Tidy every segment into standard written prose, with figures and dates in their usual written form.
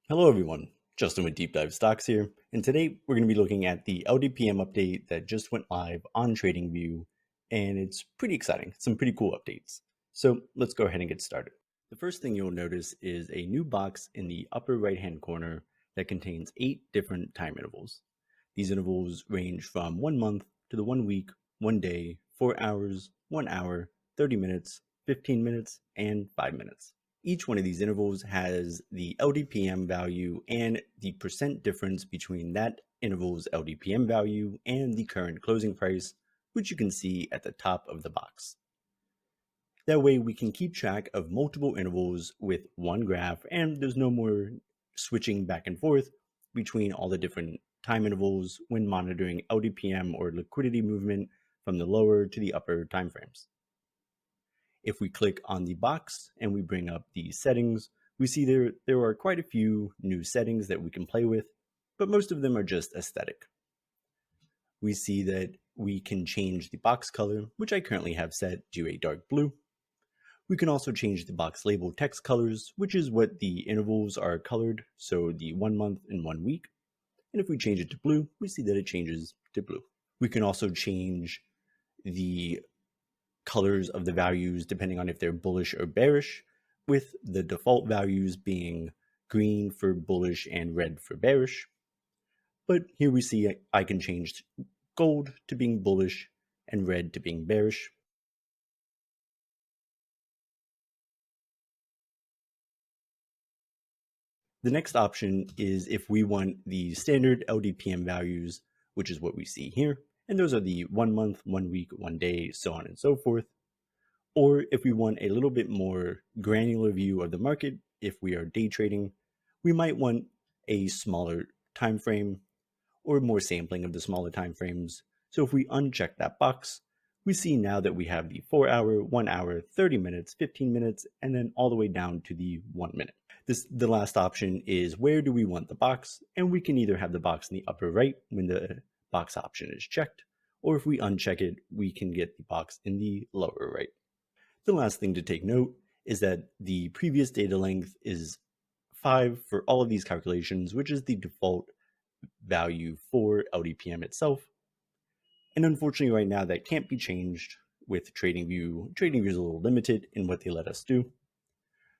Hello everyone, Justin with Deep Dive Stocks here, and today we're going to be looking at the LDPM update that just went live on TradingView, and it's pretty exciting, some pretty cool updates. So let's go ahead and get started. The first thing you'll notice is a new box in the upper right hand corner that contains 8 different time intervals. These intervals range from 1 month to the 1 week, 1 day, 4 hours, 1 hour, 30 minutes, 15 minutes, and 5 minutes. Each one of these intervals has the LDPM value and the percent difference between that interval's LDPM value and the current closing price, which you can see at the top of the box. That way we can keep track of multiple intervals with one graph, and there's no more switching back and forth between all the different time intervals when monitoring LDPM or liquidity movement from the lower to the upper timeframes. If we click on the box and we bring up the settings, we see there are quite a few new settings that we can play with, but most of them are just aesthetic. We see that we can change the box color, which I currently have set to a dark blue. We can also change the box label text colors, which is what the intervals are colored, so the 1 month and 1 week. And if we change it to blue, we see that it changes to blue. We can also change the colors of the values depending on if they're bullish or bearish, with the default values being green for bullish and red for bearish. But here we see I can change gold to being bullish and red to being bearish. The next option is if we want the standard LDPM values, which is what we see here, and those are the 1 month, 1 week, 1 day, so on and so forth. Or if we want a little bit more granular view of the market, if we are day trading, we might want a smaller time frame or more sampling of the smaller time frames. So if we uncheck that box, we see now that we have the 4 hour, 1 hour, 30 minutes, 15 minutes, and then all the way down to the 1 minute. The last option is where do we want the box, and we can either have the box in the upper right when the box option is checked, or if we uncheck it, we can get the box in the lower right. The last thing to take note is that the previous data length is 5 for all of these calculations, which is the default value for LDPM itself. And unfortunately right now that can't be changed with TradingView. TradingView is a little limited in what they let us do.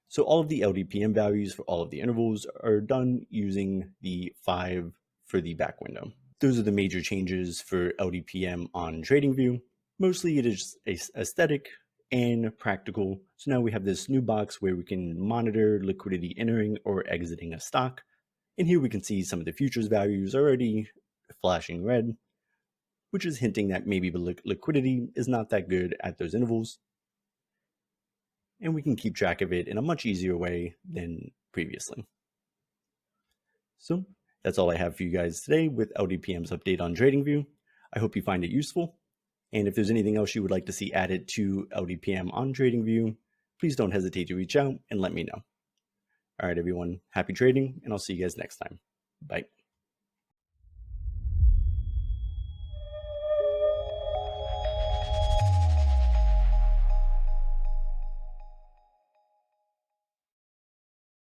So all of the LDPM values for all of the intervals are done using the 5 for the back window. Those are the major changes for LDPM on TradingView. Mostly it is aesthetic and practical. So now we have this new box where we can monitor liquidity entering or exiting a stock. And here we can see some of the futures values already flashing red, which is hinting that maybe the liquidity is not that good at those intervals. And we can keep track of it in a much easier way than previously. So that's all I have for you guys today with LDPM's update on TradingView. I hope you find it useful. And if there's anything else you would like to see added to LDPM on TradingView, please don't hesitate to reach out and let me know. All right, everyone, happy trading, and I'll see you guys next time. Bye.